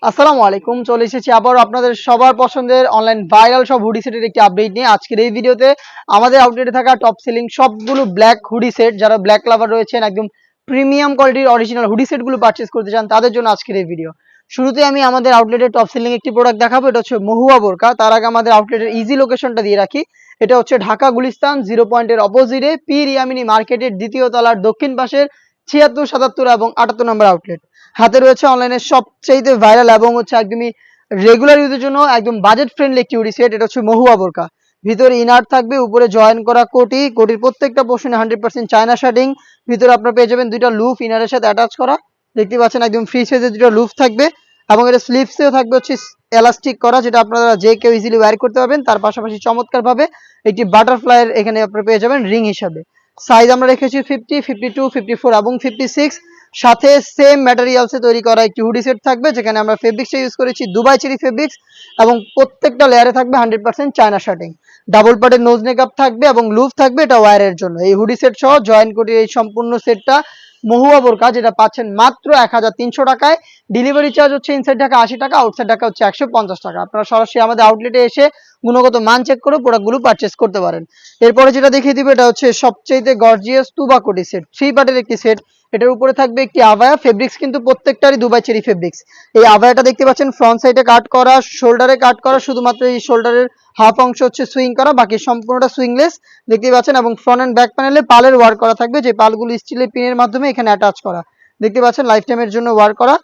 আসসালামু আলাইকুম। চলে এসেছি আবার আপনাদের সবার পছন্দের অনলাইন ভাইরাল সব হুডি সেটের একটি আপডেট নিয়ে। আজকের এই ভিডিওতে আমাদের আউটলেটে থাকা টপ সেলিং সবগুলো ব্ল্যাক হুডি সেট, যারা ব্ল্যাক লাভার রয়েছেন, একদম প্রিমিয়াম কোয়ালিটির অরিজিনাল হুডি সেটগুলো পারচেজ করতে চান, তাদের জন্য আজকের এই ভিডিও। শুরুতে আমি আমাদের আউটলেটের টপ সেলিং একটি প্রোডাক্ট দেখাবো। এটা হচ্ছে মহুয়া বোরকা। তার আগে আমাদের আউটলেটের ইজি লোকেশনটা দিয়ে রাখি। এটা হচ্ছে ঢাকা গুলিস্তান 0 পয়েন্টের অপোজিটে পীর ইয়ামিনী মার্কেটের দ্বিতীয় তলার দক্ষিণ পাশের ৭৬, ৭৭ এবং ৭৮ নম্বর আউটলেট। হাতে রয়েছে অনলাইনে সবচেয়ে ভাইরাল এবং হচ্ছে একদমই রেগুলার ইউজের জন্য একদম বাজেট ফ্রেন্ডলি একটি হুডি সেট। এটা হচ্ছে মহুয়া বোরকা। ভিতরে ইনার থাকবে, উপরে জয়েন করা কোটি, কোটির প্রত্যেকটা পোর্শনে 100% চায়না শার্টিং। ভিতরে আপনারা পেয়ে যাবেন দুইটা লুফ ইনারের সাথে অ্যাটাচ করা। দেখতে পাচ্ছেন একদম ফ্রি সাইজের দুটো লুফ থাকবে এবং এটা স্লিভসেও থাকবে হচ্ছে এলাস্টিক করা, যেটা আপনারা যে কেউ ইজিলি ওয়্যার করতে পারবেন। তার পাশাপাশি চমৎকার ভাবে একটি বাটারফ্লাইয়ের এখানে আপনারা পেয়ে যাবেন রিং হিসাবে। সাইজ আমরা রেখেছি 50, 52, 54 এবং 56। সাথে সেম ম্যাটেরিয়ালসে তৈরি করা একটি হুডি সেট থাকবে, যেখানে আমরা ফেব্রিক্সটা ইউজ করেছি দুবাই চেরি ফেব্রিক্স এবং প্রত্যেকটা লেয়ারে থাকবে 100% চায়না শার্টিং। ডাবল পার্টের নোজ মেকআপ থাকবে এবং লুফ থাকবে, এটা ওয়্যারের জন্য। এই হুডি সেট সহ জয়েন করে এই সম্পূর্ণ সেটটা মহুয়া বোরকা, যেটা পাচ্ছেন মাত্র 1300 টাকায়। ডেলিভারি চার্জ হচ্ছে ইনসাইড ঢাকা 80 টাকা, আউটসাইড ঢাকা হচ্ছে 150 টাকা। আপনারা সরাসরি আমাদের আউটলেটে এসে গুণগত মান চেক করে প্রোডাক্টগুলো পারচেস করতে পারেন। এরপরে যেটা দেখিয়ে দিবে, এটা হচ্ছে সবচেয়ে গর্জিয়াস তুবা কোটি সেট, 3 পার্টের একটি সেট। এটার উপরে থাকবে একটি আভায়া, ফেব্রিক্স কিন্তু প্রত্যেকটারই দুবাই চেরি ফেব্রিক্স। এই আভায়াটা দেখতে পাচ্ছেন ফ্রন্ট সাইডে কাট করা, শোল্ডারে কাট করা, শুধুমাত্র এই শোল্ডারের হাফ অংশ হচ্ছে সুইং করা, বাকি সম্পূর্ণটা সুইংলেস দেখতে পাচ্ছেন। এবং ফ্রন্ট এন্ড ব্যাক প্যানেলে পালের ওয়ার্ক করা থাকবে, যে পালগুলো স্টিলের পিনের মাধ্যমে এখানে অ্যাটাচ করা দেখতে পাচ্ছেন, লাইফ টাইমের জন্য ওয়ার্ক করা।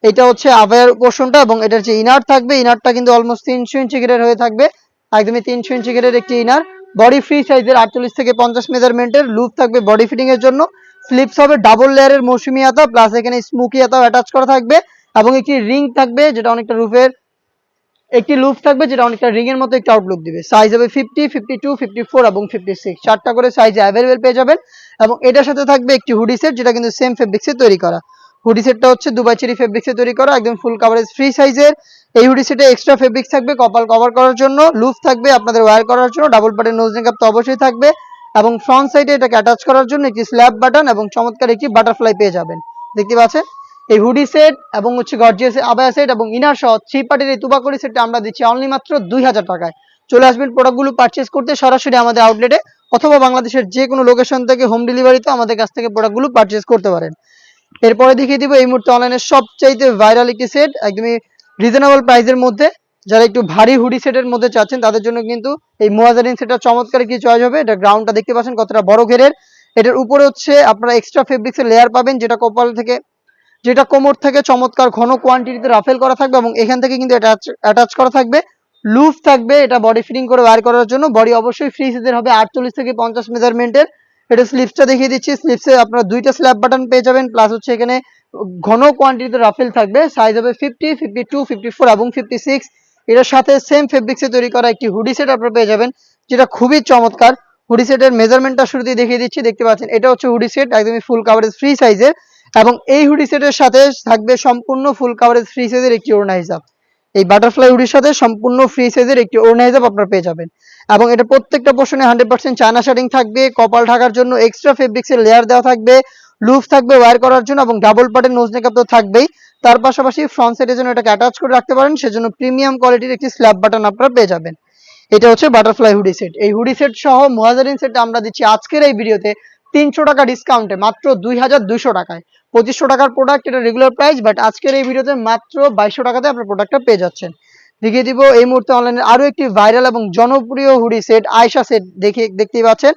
এটা হচ্ছে আভায়ার পোর্শনটা এবং এটার যে ইনার থাকবে, ইনারটা কিন্তু অলমোস্ট 300 ইঞ্চি ঘেরের হয়ে থাকবে, একদমই 300 ইঞ্চি ঘেরের একটি ইনার। বডি ফ্রি সাইজের 48 থেকে 50 মেজারমেন্টের লুপ থাকবে বডি ফিটিং এর জন্য। স্লিপস হবে ডাবল লেয়ারের মৌসুমি হাতা, প্লাস এখানে স্মোকি হাতাও অ্যাটাচ করা থাকবে এবং একটি রিং থাকবে, যেটা অনেকটা রুফের একটি লুপ থাকবে, যেটা অনেকটা রিং এর মতো একটি আউটলুক দিবে। সাইজ হবে 50, 52, 54 এবং 56, চারটা করে সাইজে অ্যাভেলেবেল পেয়ে যাবেন। এবং এটার সাথে থাকবে একটি হুডি সেট, যেটা কিন্তু সেম ফেব্রিক্সে তৈরি করা। হুডি সেটটা হচ্ছে দুবাই চেরি ফেব্রিক্সে তৈরি করা, একদম ফুল কভারেজ ফ্রি সাইজের। এই হুডি সেটে এক্সট্রা ফেব্রিক্স থাকবে কপাল কভার করার জন্য, লুপ থাকবে আপনাদের ওয়্যার করার জন্য, ডাবল পার্টের নোজ মেকআপ তো অবশ্যই থাকবে এবং ফ্রন্ট সাইডে এটাকে অ্যাটাচ করার জন্য একটি স্ল্যাব বাটন এবং চমৎকার একটি বাটারফ্লাই পেয়ে যাবেন। দেখতে পাচ্ছেন এই হুডি সেট এবং হচ্ছে গর্জিয়াস আবায়া সেট এবং ইনার সহ 3 পার্টের এই তুবাকড়ি সেটটা আমরা দিচ্ছি অনলি মাত্র 2000 টাকায়। চলে আসবেন প্রোডাক্টগুলো পারচেজ করতে সরাসরি আমাদের আউটলেটে, অথবা বাংলাদেশের যে কোনো লোকেশন থেকে হোম ডেলিভারিতে আমাদের কাছ থেকে প্রোডাক্টগুলো পারচেজ করতে পারেন। এরপরে দেখিয়ে দিব এই মুহূর্তে অনলাইনে সবচাইতে ভাইরাল একটি সেট, একদমই রিজনেবল প্রাইসের মধ্যে। যারা একটু ভারী হুডি সেটের মধ্যে চাচ্ছেন, তাদের জন্য কিন্তু এই মুয়াজারিন সেটটা চমৎকার কি চয়েস হবে। এটা গ্রাউন্ডটা দেখতে পাচ্ছেন কতটা বড় ঘেরের। এটার উপরে হচ্ছে আপনারা এক্সট্রা ফেব্রিক্সের লেয়ার পাবেন, যেটা কোমর থেকে চমৎকার ঘন কোয়ান্টিটিতে রাফেল করা থাকবে এবং এখান থেকে কিন্তু অ্যাটাচ করা থাকবে, লুফ থাকবে এটা বডি ফিটিং করে ওয়্যার করার জন্য। বডি অবশ্যই ফ্রি সাইজের হবে 48 থেকে 50 মেজারমেন্টের। এটা স্লিপসটা দেখিয়ে দিচ্ছি, স্লিপসে আপনারা দুইটা স্ল্যাব বাটন পেয়ে যাবেন, প্লাস হচ্ছে এখানে ঘন কোয়ান্টিটিতে রাফেল থাকবে। সাইজ হবে 50, 52, 54 এবং 56। এটার সাথে সেম ফেব্রিক্সে তৈরি করা একটি হুডি সেট আপনারা পেয়ে যাবেন, যেটা খুবই চমৎকার। হুডি সেটের মেজারমেন্টটা শুরুতেই দেখিয়ে দিচ্ছি, দেখতে পাচ্ছেন এটা হচ্ছে হুডি সেট, একদমই ফুল কাভারেজ ফ্রি সাইজের। এবং এই হুডি সেটের সাথে থাকবে সম্পূর্ণ ফুল কাভারেজ ফ্রি সাইজের একটি ওড়না হিজাব। এই বাটারফ্লাই হুডির সাথে সম্পূর্ণ ফ্রি সাইজের একটি ওড়না হিজাব আপনারা পেয়ে যাবেন। এবং এটা প্রত্যেকটা পোর্শনে 100% চায়না শার্টিং থাকবে, কপাল ঢাকার জন্য এক্সট্রা ফেব্রিক্সের লেয়ার দেওয়া থাকবে, লুফ থাকবে ওয়্যার করার জন্য এবং ডাবল পার্টের নোজ মেকআপ তো থাকবেই। তার পাশাপাশি ফ্রন্ট সাইডের জন্য এটাকে অ্যাটাচ করে রাখতে পারেন, সেজন্য প্রিমিয়াম কোয়ালিটির একটি স্ল্যাব বাটন আপনারা পেয়ে যাবেন। এটা হচ্ছে বাটারফ্লাই হুডি সেট। এই হুডি সেট সহ মুয়াজারিন সেট আমরা দিচ্ছি আজকের এই ভিডিওতে 300 টাকা ডিসকাউন্টে মাত্র 2200 টাকায়। 2500 টাকার প্রোডাক্ট, এটা রেগুলার প্রাইস, বাট আজকের এই ভিডিওতে মাত্র 2200 টাকাতে আপনার প্রোডাক্টটা পেয়ে যাচ্ছেন। দেখিয়ে দিব এই মুহূর্তে অনলাইনে আরো একটি ভাইরাল এবং জনপ্রিয় হুডি সেট, আয়শা সেট। দেখতেই পাচ্ছেন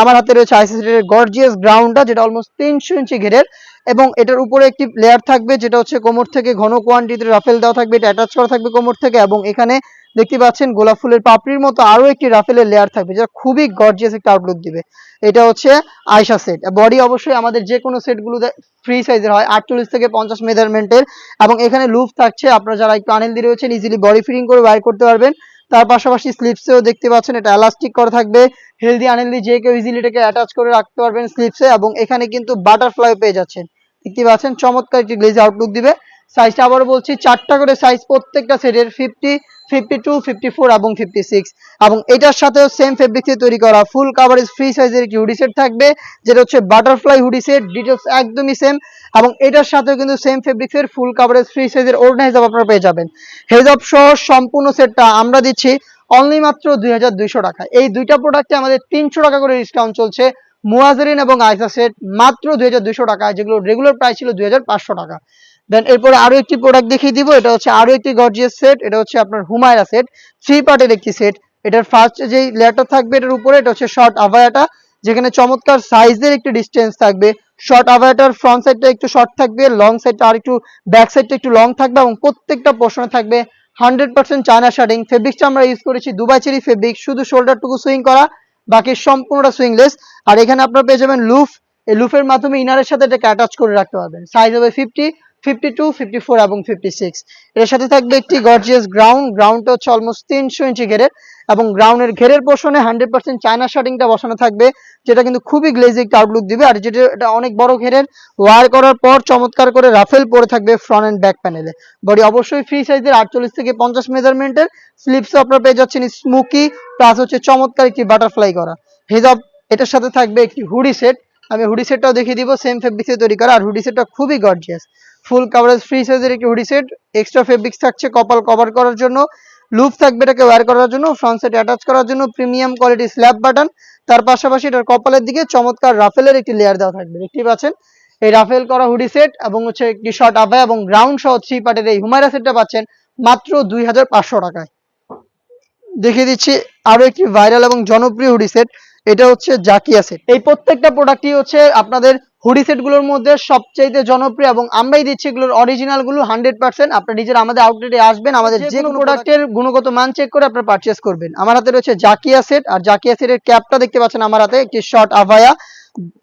আমার হাতে রয়েছে আয়শা সেটের গর্জিয়াস গ্রাউন্ডটা, যেটা অলমোস্ট 300 ইঞ্চি ঘেরের এবং এটার উপরে একটি লেয়ার থাকবে, যেটা হচ্ছে কোমর থেকে ঘন কোয়ান্টিটিতে রাফেল দেওয়া থাকবে, এটা অ্যাটাচ করা থাকবে কোমর থেকে। এবং এখানে দেখতে পাচ্ছেন গোলাপ ফুলের পাপড়ির মতো আরো একটি রাফেলের লেয়ার থাকবে, যেটা খুবই গর্জিয়াস একটা আউটলুক দিবে। এটা হচ্ছে আয়শা সেট। বডি অবশ্যই আমাদের যে কোনো সেটগুলো ফ্রি সাইজের হয়, 48 থেকে 50 মেজারমেন্টের। এবং এখানে লুপ থাকছে, আপনারা যারা একটু আনহেলদি রয়েছেন ইজিলি বডি ফিটিং করে ওয়্যার করতে পারবেন। তার পাশাপাশি স্লিপসেও দেখতে পাচ্ছেন এটা এলাস্টিক করা থাকবে, হেলদি আনহেলদি যে কেউ ইজিলি এটাকে অ্যাটাচ করে রাখতে পারবেন স্লিপসে। এবং এখানে কিন্তু বাটারফ্লাই পেয়ে যাচ্ছেন, দেখতে পাচ্ছেন চমৎকার একটি গ্লেজ আউটলুক দিবে। সাইজটা আবারও বলছি, 4টা করে সাইজ প্রত্যেকটা সেটের, 50, 52, 54 এবং 56। এবং এটার সাথেও সেম ফেব্রিক্সে তৈরি করা ফুল কাভারেজ ফ্রি সাইজের একটি হুডি সেট থাকবে, যেটা হচ্ছে বাটারফ্লাই হুডি সেট। ডিটেলস একদমই সেম। এবং এটার সাথেও কিন্তু সেম ফেব্রিক্সের ফুল কাভারেজ ফ্রি সাইজের ওড়না হিসাব আপনারা পেয়ে যাবেন। হেজাব সহ সম্পূর্ণ সেটটা আমরা দিচ্ছি অনলি মাত্র 2200 টাকা। এই দুইটা প্রোডাক্টে আমাদের 300 টাকা করে ডিসকাউন্ট চলছে। মুয়াজেরিন এবং আইসা সেট মাত্র 2200 টাকা, যেগুলো রেগুলার প্রাইস ছিল 2500 টাকা। দেন এরপরে আরো একটি প্রোডাক্ট দেখিয়ে দিব, এটা হচ্ছে আরো একটি গর্জিয়াস সেট। এটা হচ্ছে আপনার হুমায়রা সেট, 3 পার্টের একটি সেট। এটার ফার্স্ট যেই লেয়ারটা থাকবে এটার উপরে, এটা হচ্ছে শর্ট আভায়াটা, যেখানে চমৎকার সাইজের একটি ডিসটেন্স থাকবে। শর্ট আভায়াটার ফ্রন্ট সাইডটা একটু শর্ট থাকবে, লং সাইডটা আর একটু, ব্যাক সাইডটা একটু লং থাকবে, এবং প্রত্যেকটা পোর্শনে থাকবে 100% চায়না শার্টিং। ফেব্রিক্সটা আমরা ইউজ করেছি দুবাই চেরি ফেব্রিক, শুধু শোল্ডারটুকু সুইং করা, বাকি সম্পূর্ণটা সুইংলেস। আর এখানে আপনারা পেয়ে যাবেন লুফ, এই লুফের মাধ্যমে ইনারের সাথে এটাকে অ্যাটাচ করে রাখতে পারবেন। সাইজ হবে 50, 52, 54 এবং 56। এর সাথে থাকবে একটি গর্জিয়াস গ্রাউন্ডটা হচ্ছে অলমোস্ট 300 ইঞ্চি ঘেরের, এবং গ্রাউন্ডের ঘেরের পোর্শনে 100% চায়না শার্টিংটা বসানো থাকবে, যেটা কিন্তু খুবই গ্লেজি একটা আউটলুক দিবে। আর যেটা এটা অনেক বড় ঘেরের, ওয়ার করার পর চমৎকার করে রাফেল পরে থাকবে ফ্রন্ট এন্ড ব্যাক প্যানেলে। বডি অবশ্যই ফ্রি সাইজের 48 থেকে 50 মেজারমেন্টের। স্লিপসও আপনারা পেয়ে যাচ্ছেন স্মোকি, প্লাস হচ্ছে চমৎকার একটি বাটারফ্লাই করা হেজাব। এটার সাথে থাকবে একটি হুডি সেট, আমি হুডি সেটটাও দেখিয়ে দিব, সেম ফেব্রিক্সে তৈরি করা। আর হুডি সেটটা খুবই গর্জিয়াস, ফুল কাভারেজ ফ্রি সাইজের একটি হুডি সেট। এক্সট্রা ফেব্রিক্স থাকছে কপাল কভার করার জন্য, লুপ থাকবে এটাকে ওয়্যার করার জন্য, ফ্রন্ট সাইড অ্যাটাচ করার জন্য প্রিমিয়াম কোয়ালিটি স্ল্যাব বাটন। তার পাশাপাশি এটার কপালের দিকে চমৎকার রাফেলের একটি লেয়ার দেওয়া থাকবে, দেখতেই পাচ্ছেন। এই রাফেল করা হুডি সেট এবং হচ্ছে একটি শর্ট আভায়া এবং গ্রাউন্ড সহ 3 পার্টের এই হুমায়রা সেটটা পাচ্ছেন মাত্র 2500 টাকায়। দেখিয়ে দিচ্ছি আরো একটি ভাইরাল এবং জনপ্রিয় হুডি সেট, এটা হচ্ছে জাকিয়া সেট। এই প্রত্যেকটা প্রোডাক্টই হচ্ছে আপনাদের হুডি সেট গুলোর মধ্যে সবচেয়ে জনপ্রিয়, এবং আমরাই দিচ্ছি এগুলোর অরিজিনাল গুলো 100%। আপনারা নিজেরা আমাদের আউটলেটে আসবেন, আমাদের যে কোনো প্রোডাক্টের গুণগত মান চেক করে আপনারা পারচেজ করবেন। আমার হাতে রয়েছে জাকিয়া সেট, আর জাকিয়া সেটের ক্যাপটা দেখতে পাচ্ছেন আমার হাতে, একটি শর্ট আভায়া,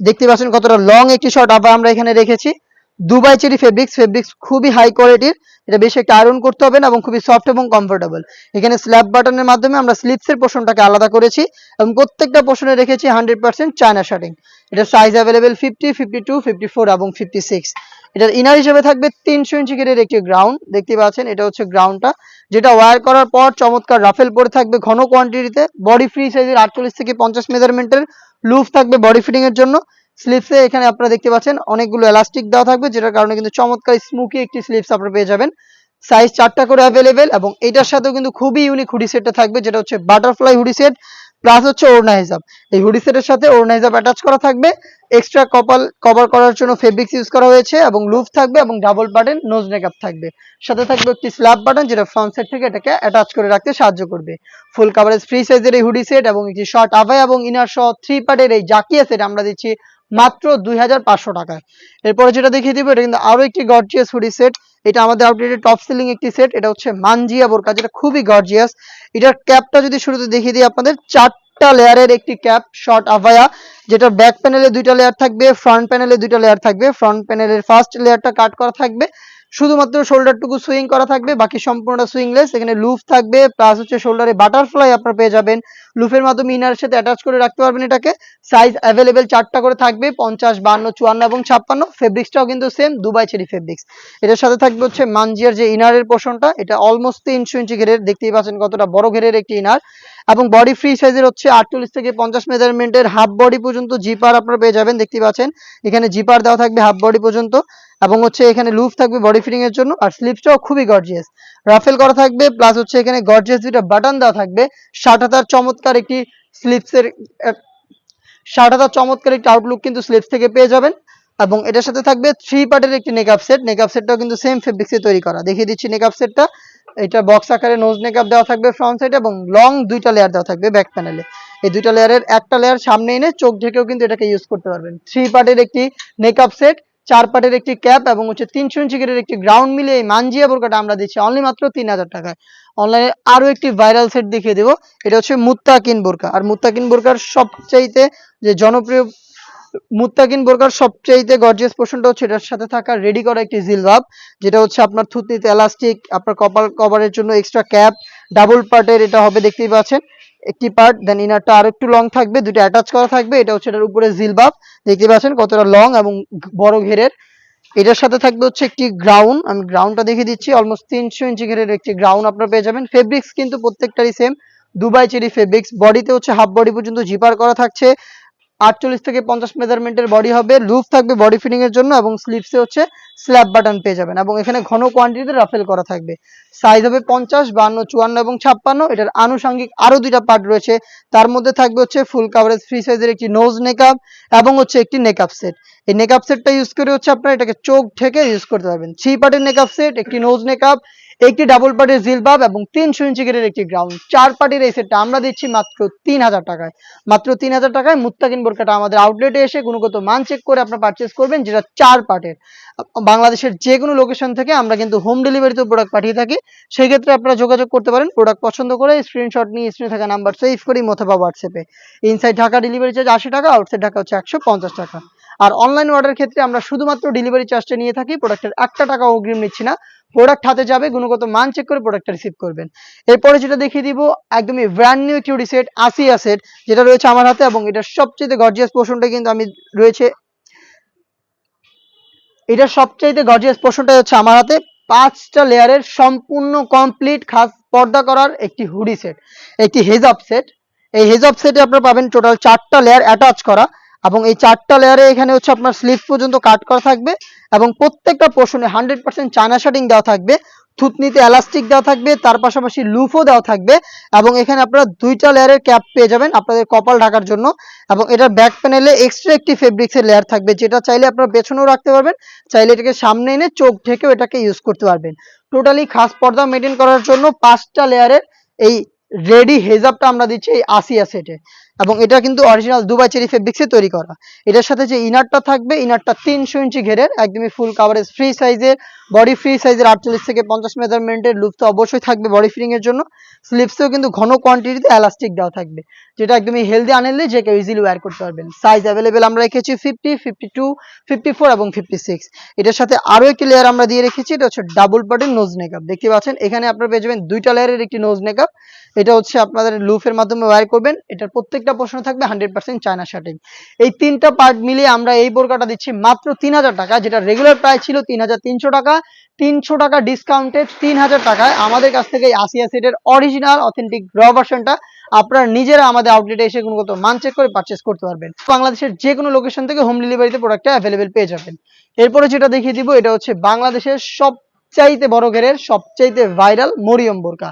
দেখতে পাচ্ছেন কতটা লং একটি শর্ট আভায়া আমরা এখানে রেখেছি। দুবাই চেরি ফেব্রিক্স খুবই হাই কোয়ালিটির, এটা বেশি একটা আয়রন করতে হবে না এবং খুবই সফট এবং কমফোর্টেবল। এখানে স্ল্যাব বাটনের মাধ্যমে আমরা স্লিপসের পোর্শনটাকে আলাদা করেছি, এবং প্রত্যেকটা পোর্শনে রেখেছি 100% চায়না শার্টিং। এটার সাইজ অ্যাভেলেবেল 50, 52, 54 এবং 56। এটার ইনার হিসেবে থাকবে 300 ইঞ্চি গেরের একটি গ্রাউন্ড, দেখতে পাচ্ছেন এটা হচ্ছে গ্রাউন্ডটা, যেটা ওয়্যার করার পর চমৎকার রাফেল পরে থাকবে ঘন কোয়ান্টিটিতে। বডি ফ্রি সাইজের 48 থেকে 50 মেজারমেন্টের লুফ থাকবে বডি ফিটিং এর জন্য। স্লিপসে এখানে আপনারা দেখতে পাচ্ছেন অনেকগুলো এলাস্টিক দেওয়া থাকবে, যেটার কারণে কিন্তু চমৎকার স্মুকি একটি স্লিপস আপনারা পেয়ে যাবেন। সাইজ 4টা করে অ্যাভেলেবেল, এবং এটার সাথেও কিন্তু খুবই ইউনিক হুডি সেটটা থাকবে, যেটা হচ্ছে বাটারফ্লাই হুডি সেট, প্লাস হচ্ছে ওড়না হিসাব। এই হুডি সেটের সাথে ওড়না হিসাব অ্যাটাচ করা থাকবে, এক্সট্রা কপাল কভার করার জন্য ফেব্রিক্স ইউজ করা হয়েছে, এবং লুফ থাকবে এবং ডাবল বাটন নোজ নেকআপ থাকবে। সাথে থাকবে একটি স্ল্যাব বাটন, যেটা ফ্রন্ট সাইড থেকে এটাকে অ্যাটাচ করে রাখতে সাহায্য করবে। ফুল কাভারেজ ফ্রি সাইজের এই হুডি সেট এবং একটি শর্ট আভায়া এবং ইনার সহ 3 পার্টের এই জাকিয়া সেট আমরা দিচ্ছি মাত্র 2500 টাকায়। এরপরে যেটা দেখিয়ে দিব, এটা কিন্তু আরো একটি গর্জিয়াস হুডি সেট। এটা আমাদের আউটলেটের টপ সেলিং একটি সেট, এটা হচ্ছে মানজিয়া বোরকা, যেটা খুবই গর্জিয়াস। এটার ক্যাপটা যদি শুরুতে দেখিয়ে দিই আপনাদের, 4টা লেয়ারের একটি ক্যাপ শর্ট আভায়া, যেটা ব্যাক প্যানেলে 2টা লেয়ার থাকবে, ফ্রন্ট প্যানেলে 2টা লেয়ার থাকবে। ফ্রন্ট প্যানেলের ফার্স্ট লেয়ারটা কাট করা থাকবে, শুধুমাত্র শোল্ডারটুকু সুইং করা থাকবে, বাকি সম্পূর্ণটা সুইংলেস। এখানে লুফ থাকবে, প্লাস হচ্ছে শোল্ডারে বাটারফ্লাই আপনারা পেয়ে যাবেন, লুফের মাধ্যমে ইনারের সাথে অ্যাটাচ করে রাখতে পারবেন এটাকে। সাইজ অ্যাভেলেবেল 4টা করে থাকবে, 50, 52, 54 এবং 56। ফেব্রিক্সটাও কিন্তু সেম দুবাই চেরি ফেব্রিক্স। এটার সাথে থাকবে হচ্ছে মানজিয়ার যে ইনারের পোর্শনটা, এটা অলমোস্ট 300 ইঞ্চি ঘেরের, দেখতেই পাচ্ছেন কতটা বড় ঘেরের একটি ইনার, এবং বডি ফ্রি সাইজের হচ্ছে 48 থেকে 50 মেজারমেন্টের হাফ বডি পর্যন্ত জিপার আপনারা পেয়ে যাবেন, দেখতেই পাচ্ছেন এখানে জিপার দেওয়া থাকবে হাফ বডি পর্যন্ত, এবং হচ্ছে এখানে লুফ থাকবে বডি ফিটিং এর জন্য। আর স্লিপসটাও খুবই গর্জিয়াস, রাফেল করা থাকবে, প্লাস হচ্ছে এখানে গর্জিয়াস দুইটা বাটন দেওয়া থাকবে। শার্টটার চমৎকার একটি স্লিপসের শার্টটার চমৎকার একটি আউটলুক কিন্তু স্লিপস থেকে পেয়ে যাবেন। এবং এটার সাথে থাকবে 3 পার্টের একটি নেকআপ সেট, নেকআপ সেটটাও কিন্তু সেম ফেব্রিক্সে তৈরি করা। দেখিয়ে দিচ্ছি নেকআপ সেটটা, এটা বক্স আকারে নোজ নেকআপ দেওয়া থাকবে ফ্রন্ট সাইডে, এবং লং 2টা লেয়ার দেওয়া থাকবে ব্যাক প্যানেলে। এই 2টা লেয়ারের একটা লেয়ার সামনে এনে চোখ ঢেকেও কিন্তু এটাকে ইউজ করতে পারবেন। 3 পার্টের একটি নেকআপ সেট, 4 পার্টের একটি ক্যাপ, এবং হচ্ছে 300 ইঞ্চি গেরের একটি গ্রাউন্ড মিলে এই মানজিয়া বোরকাটা আমরা দিচ্ছি অনলি মাত্র 3000 টাকায়। অনলাইনে আরো একটি ভাইরাল সেট দেখিয়ে দেবো, এটা হচ্ছে মুত্তাকিন বোরকা। আর মুত্তাকিন বোরকার সবচাইতে যে জনপ্রিয় মুত্তাকিন বোরকার সবচাইতে গর্জিয়াস পোর্শনটা হচ্ছে এটার সাথে থাকা রেডি করা একটি জিলবাব, যেটা হচ্ছে আপনার থুতনিতে এলাস্টিক, আপনার কপাল কভারের জন্য এক্সট্রা ক্যাপ, ডাবল পার্টের এটা হবে, দেখতেই পাচ্ছেন একটি পার্ট। দেন ইনারটা আরো একটু লং থাকবে, দুটো অ্যাটাচ করা থাকবে। এটা হচ্ছে এটার উপরে জিলবাব, দেখতে পাচ্ছেন কতটা লং এবং বড় ঘেরের। এটার সাথে থাকবে হচ্ছে একটি গ্রাউন্ড, আমি গ্রাউন্ডটা দেখিয়ে দিচ্ছি। অলমোস্ট 300 ইঞ্চি ঘেরের একটি গ্রাউন্ড আপনারা পেয়ে যাবেন। ফেব্রিক্স কিন্তু প্রত্যেকটারই সেম, দুবাই চেরি ফেব্রিক্স। বডিতে হচ্ছে হাফ বডি পর্যন্ত জিপার করা থাকছে। 48 থেকে 50 মেজারমেন্টের বডি হবে। লুপ থাকবে বডি ফিটিং এর জন্য এবং স্লিভসে হচ্ছে স্ল্যাব বাটন পেয়ে যাবেন এবং এখানে ঘন কোয়ান্টিটিতে রাফেল করা থাকবে। সাইজ হবে 50, 52, 54 এবং 56। এটার আনুষঙ্গিক আরো দুইটা পার্ট রয়েছে, তার মধ্যে থাকবে হচ্ছে ফুল কাভারেজ ফ্রি সাইজের একটি নোজ নেকআপ এবং হচ্ছে একটি নেকআপ সেট। এই নেকআপ সেটটা ইউজ করে হচ্ছে আপনারা এটাকে চোখ ঢেকে ইউজ করতে পারবেন। 3 পার্টের নেকআপ সেট, একটি নোজ নেকআপ, একটি ডাবল পার্টের জিলবাব এবং 300 ইঞ্চি গেরের একটি গ্রাউন্ড। 4 পার্টির এই সেটটা আমরা দিচ্ছি মাত্র 3000 টাকায়। মাত্র 3000 টাকায় মুত্তাকিন বোরকাটা আমাদের আউটলেটে এসে গুণগত মান চেক করে আপনারা পারচেজ করবেন, যেটা 4 পার্টের। বাংলাদেশের যে কোনো লোকেশন থেকে আমরা কিন্তু হোম ডেলিভারিতে প্রোডাক্ট পাঠিয়ে থাকি। সেই ক্ষেত্রে আপনারা যোগাযোগ করতে পারেন। প্রোডাক্ট পছন্দ করে স্ক্রিনশট নিয়ে স্ক্রিনে থাকা নাম্বার সেভ করি অথবা হোয়াটসঅ্যাপে। ইনসাইড ঢাকা ডেলিভারি চার্জ 80 টাকা, আউটসাইড ঢাকা হচ্ছে 150 টাকা। আর অনলাইন অর্ডারের ক্ষেত্রে আমরা শুধুমাত্র ডেলিভারি চার্জটা নিয়ে থাকি, প্রোডাক্টের 1 টাকা অগ্রিম নিচ্ছি না। প্রোডাক্ট হাতে যাবে, গুণগত মান চেক করে প্রোডাক্টটা রিসিভ করবেন। এরপরে যেটা দেখিয়ে দিব একদমই ব্র্যান্ড নিউ একটি হুডি সেট, আসিয়া সেট, যেটা রয়েছে আমার হাতে এবং এটার সবচেয়ে গর্জিয়াস পোর্শনটা কিন্তু আমি রয়েছে, এটার সবচাইতে গর্জিয়াস পোর্শনটা হচ্ছে আমার হাতে। 5টা লেয়ারের সম্পূর্ণ কমপ্লিট খাস পর্দা করার একটি হুডি সেট, একটি হেজাব সেট। এই হেজাব সেটে আপনারা পাবেন টোটাল 4টা লেয়ার অ্যাটাচ করা এবং এই 4টা লেয়ারে এখানে হচ্ছে আপনার স্লিভ পর্যন্ত কাট করা থাকবে এবং প্রত্যেকটা পোর্শনে 100% চায়না শার্টিং দেওয়া থাকবে। থুতনিতে এলাস্টিক দেওয়া থাকবে, তার পাশাপাশি লুফও দেওয়া থাকবে এবং এখানে আপনারা 2টা লেয়ারের ক্যাপ পেয়ে যাবেন আপনাদের কপাল ঢাকার জন্য। এবং এটার ব্যাক প্যানেলে এক্সট্রা একটি ফেব্রিক্সের লেয়ার থাকবে, যেটা চাইলে আপনারা পেছনেও রাখতে পারবেন, চাইলে এটাকে সামনে এনে চোখ ঢেকেও এটাকে ইউজ করতে পারবেন। টোটালি খাস পর্দা মেনটেন করার জন্য 5টা লেয়ারের এই রেডি হেজাবটা আমরা দিচ্ছি এই আসিয়া সেটে এবং এটা কিন্তু অরিজিনাল দুবাই চেরি ফেব্রিক্সে তৈরি করা। এটার সাথে যে ইনারটা থাকবে, ইনারটা 300 ইঞ্চি ঘেরের, একদমই ফুল কাভারেজ ফ্রি সাইজের, বডি ফ্রি সাইজের, 48 থেকে 50 মেজারমেন্টের। লুপ তো অবশ্যই থাকবে বডি ফিটিং এর জন্য। স্লিভসেও কিন্তু ঘন কোয়ান্টিটিতে এলাস্টিক দেওয়া থাকবে, যেটা একদমই হেলদি আনহেলদি যে কেউ ইজিলি ওয়্যার করতে পারবেন। সাইজ অ্যাভেলেবেল আমরা রেখেছি 50, 52, 54 এবং 56। এটার সাথে আরো একটি লেয়ার আমরা দিয়ে রেখেছি, এটা হচ্ছে ডাবল পার্টের নোজ নেকআপ। দেখতে পাচ্ছেন এখানে আপনারা পেয়ে যাবেন 2টা লেয়ারের একটি নোজ নেকআপ। এটা হচ্ছে আপনাদের লুফের মাধ্যমে ওয়্যার করবেন। এটার প্রত্যেকটা পোর্শনে থাকবে 100% চায়না শার্টিং। এই 3টা পার্ট মিলিয়ে আমরা এই বোরকাটা দিচ্ছি মাত্র 3000 টাকা, যেটা রেগুলার প্রাইস ছিল 3300 টাকা। 300 টাকা ডিসকাউন্টে 3000 টাকায় আমাদের কাছ থেকে এই আসিয়া সেটের অরিজিনাল অথেন্টিক র ভার্সনটা আপনারা নিজেরা আমাদের আউটলেটে এসে গুণগত মান চেক করে পারচেস করতে পারবেন। বাংলাদেশের যে কোনো লোকেশন থেকে হোম ডেলিভারিতে প্রোডাক্টটা অ্যাভেলেবেল পেয়ে যাবেন। এরপরে যেটা দেখিয়ে দিব, এটা হচ্ছে বাংলাদেশের সবচাইতে বড় ঘেরের সবচাইতে ভাইরাল মরিয়ম বোরকা।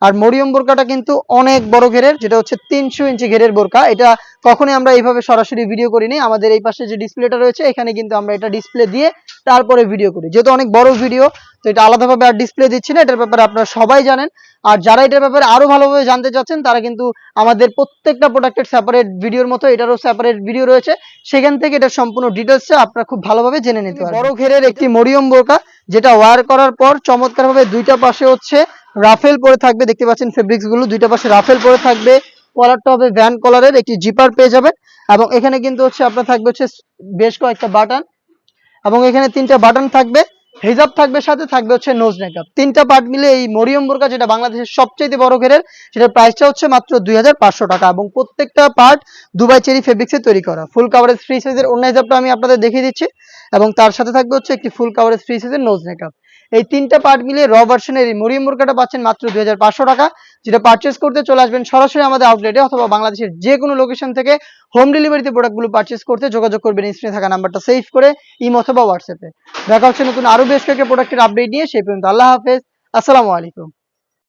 আর মরিয়ম বোরকাটা কিন্তু অনেক বড় ঘেরের, যেটা হচ্ছে 300 ইঞ্চি ঘেরের বোরকা। এটা কখনোই আমরা এইভাবে সরাসরি ভিডিও করিনি, আমাদের এই পাশে যে ডিসপ্লেটা রয়েছে এখানে কিন্তু আমরা এটা ডিসপ্লে দিয়ে তারপরে ভিডিও করি, যেহেতু অনেক বড় ভিডিও তো এটা আলাদাভাবে আর ডিসপ্লে দিচ্ছি না। এটার ব্যাপারে আপনারা সবাই জানেন। আর যারা এটার ব্যাপারে আরো ভালোভাবে জানতে চাচ্ছেন তারা কিন্তু আমাদের প্রত্যেকটা প্রোডাক্টের সেপারেট ভিডিওর মতো এটারও সেপারেট ভিডিও রয়েছে, সেখান থেকে এটার সম্পূর্ণ ডিটেলসটা আপনারা খুব ভালোভাবে জেনে নিতে পারবেন। বড় ঘেরের একটি মরিয়ম বোরকা, যেটা ওয়্যার করার পর চমৎকারভাবে দুইটা পাশে হচ্ছে রাফেল পরে থাকবে। দেখতে পাচ্ছেন ফেব্রিক্স গুলো দুইটা পাশে রাফেল পরে থাকবে। কলারটা হবে ভ্যান কলারের, একটি জিপার পেয়ে যাবেন এবং এখানে কিন্তু হচ্ছে আপনার থাকবে হচ্ছে বেশ কয়েকটা বাটন এবং এখানে 3টা বাটন থাকবে। হিজাব থাকবে, সাথে থাকবে হচ্ছে নোজ নেকআপ। 3টা পার্ট মিলে এই মরিয়ম বোরকা, যেটা বাংলাদেশের সবচেয়ে বড় ঘেরের, সেটার প্রাইসটা হচ্ছে মাত্র 2500 টাকা এবং প্রত্যেকটা পার্ট দুবাই চেরি ফেব্রিক্সে তৈরি করা। ফুল কাভারেজ ফ্রি সাইজের অন্য হিজাবটা আমি আপনাদের দেখিয়ে দিচ্ছি এবং তার সাথে থাকবে হচ্ছে একটি ফুল কাভারেজ ফ্রি সাইজের নোজ নেকআপ। এই 3টা পার্ট মিলিয়ে র ভার্সনের এই মরিয়ম বোরকাটা পাচ্ছেন মাত্র 2500 টাকা, যেটা পারচেস করতে চলে আসবেন সরাসরি আমাদের আউটলেটে অথবা বাংলাদেশের যে কোনো লোকেশন থেকে হোম ডেলিভারিতে প্রোডাক্টগুলো পারচেস করতে যোগাযোগ করবেন স্ক্রিনে থাকা নাম্বারটা সেভ করে ইমো অথবা হোয়াটসঅ্যাপে। দেখা হচ্ছে নতুন আরো বেশ কয়েকটা প্রোডাক্টের আপডেট নিয়ে। সেই পর্যন্ত আল্লাহ হাফেজ, আসসালামু আলাইকুম।